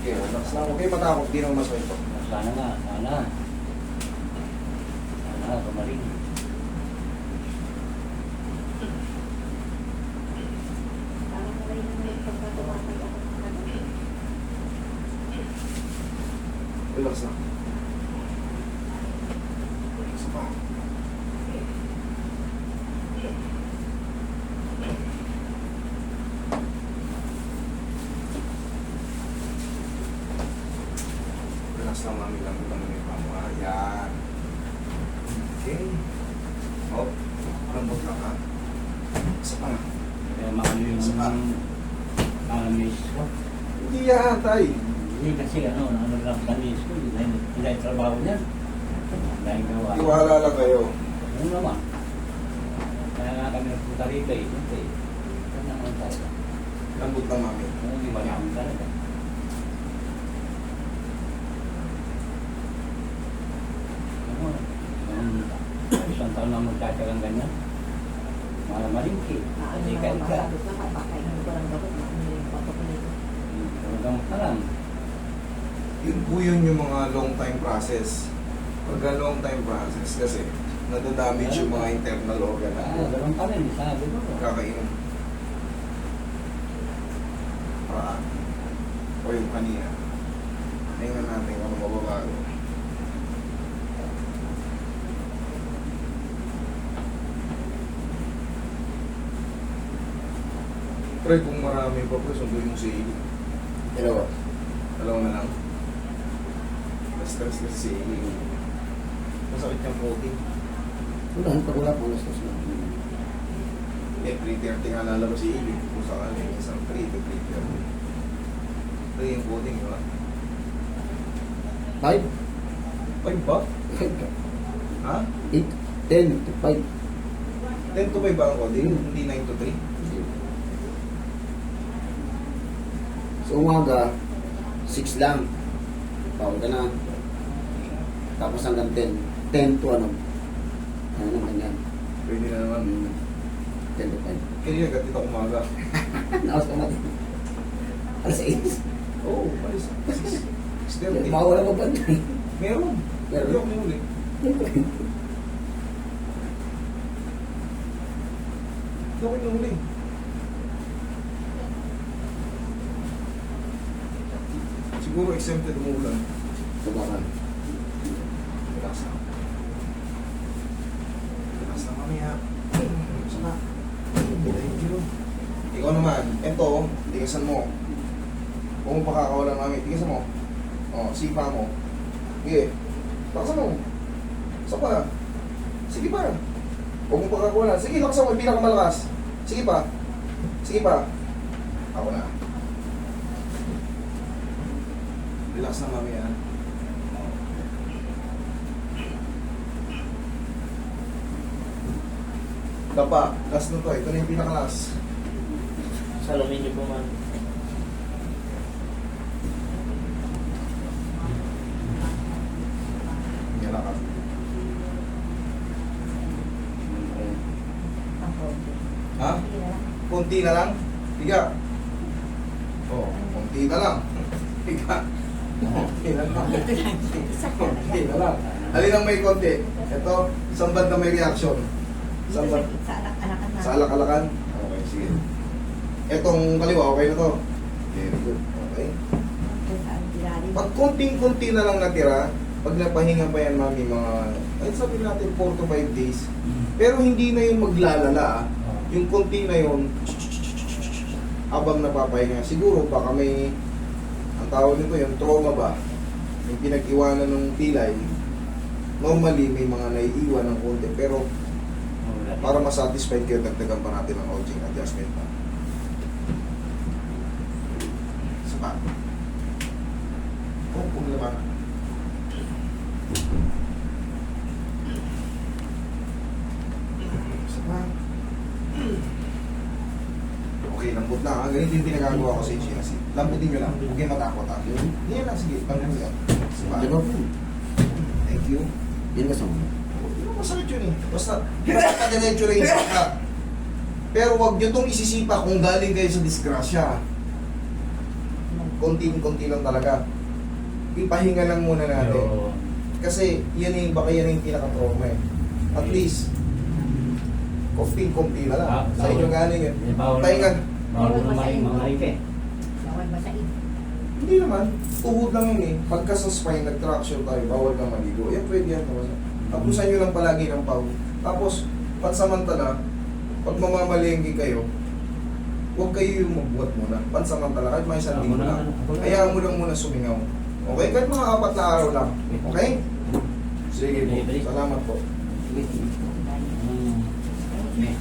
Okay, relax lang. Huwag kayo matakot. Di naman masakit to. Sana nga, sana. Sana, gumaling. Parang wala yung may pagkatumatay ako. Relax lang. Isa pa. Relax lang, mami lang. Ito naman yung pamo. Yan. Okay. Oh, lambot lang ha. Isa pa. Kaya maano yung miss ko. Hindi yan, tay. Hindi kasi ano lang miss ko. Hindi trabaho niya. Dahil gawa. Iwala lang kayo. Ano naman? Kaya nga kami nagpunta rito eh. Siyempre, ito naman tayo. Lambot lang, mami. Hindi ba naman talaga? Isang taon na magkakaroon ganyan. Malingki. Kasi kahit ka. Masabot na kapakainin ko lang dapat. Ano yung papakulit. Talagang ka lang. Yun po yun yung mga long time process. Pagka long time process kasi nadadamage yung mga internal organ Ganun pa rin. Sabi ko. kakainom. Para o yung kanina. Tingnan natin kung ano mababago. Pre, kung marami pa po, sunduin mo si Ili. Dalawa. Dalawa na lang. Stress kasi si Ili. Masakit niyang protein. Wala po. Lastos na. Eh, 3:30 nga lalabas si Ili. Kung sakali, isang 3 to 3:30. 3 yung coding, di ba? 5? 5 ba? 8, Ha? 10 to 5. 10 to 5 ba ang coding? Hindi 9 to 3? Sa umaga, 6 lang. Bawal ka na. Tapos hanggang 10. 10 to ano? Ano naman yan? Pwede na naman. 10 to 5. Kaya agad ito umaga. Naos ka natin. Alas 8. Oo, malis. 6:30. Mawala mo ba na eh? Meron. Meron? Hindi ako minuli. Hindi ako minuli. Siguro exempted mo ulan. Subakan. Relax na. Relax na kami ha. Sana. Thank you. Ikaw naman, ito, tigasan mo. Kung pakakawalan namin, tigasan mo. O, sipa mo. Sige. Lakasan mo. Isa pa. Sige pa. Huwag mo pakakawalan. Sige, lakasan mo. Yung pinakamalakas. Sige pa. Sige pa. Ako na. Relax na mami ha. Dapa. Last na to. Ito na yung pinakalas. Sa aluminyo po man. Nilakad. Ang konti. Ha? Hindi na lang. Kunti na lang. Tiga. Oh, kunti na lang. Tiga. Kunti na lang. Kunti na lang. Alin ang may konti? Ito, isang banda may reaction. Isang banda. Sa anak-anakan na. Sa alak-alakan? Okay, sige. Etong kaliwa, okay na to? Very good. Okay. Pag konting-kunti na lang natira, pag napahinga pa yan, mami, mga, ay sabi natin 4 to 5 days. Pero hindi na yung maglalala, ah. Yung konti na yun, habang napapahinga. Siguro baka may, ang tawag nito yung trauma ba? Yung pinag-iwanan ng pilay, normally may mga naiiwan ng konti, pero para masatisfied kayo, dagdagan pa natin ang lodging adjustment pa. Sapa. Oh, kung laman. Sapa. Okay, lambot lang ha. Ganito yung pinagagawa ko sa HNC. Lambutin nyo lang. Huwag kayo matakot ha. Hindi lang, sige. Lambot yan. Sapa. Di ba po? Thank you. Yun ka sa mga. Hindi mo masakit yun eh. Basta, nakadiretso lang yung sakit. Pero wag nyo itong isisipa kung galing kayo sa disgrasya. konti-konti lang talaga. Ipahinga lang muna natin. Pero, Kasi baka yan yung pinaka-trauma eh. At least, konti-konti na lang. Sa inyo galing yun. bawal Pahinga. bawal naman yung mga marike. Bawal ba sa iyo? Hindi naman. Tuhod lang yun eh. Pagka sa spine, nag-traction tayo, bawal kang maligo. Yan, pwede yan. Tapusan nyo lang palagi ng pau. Tapos, pansamantala, pag mamamalengke kayo, huwag kayo yung magbuhat muna. Pansamantala, kahit may isang linggo lang. Hayaan mo lang muna sumingaw. Okay? Kahit mga 4 na araw lang. Okay? Sige po. Salamat po. Mm.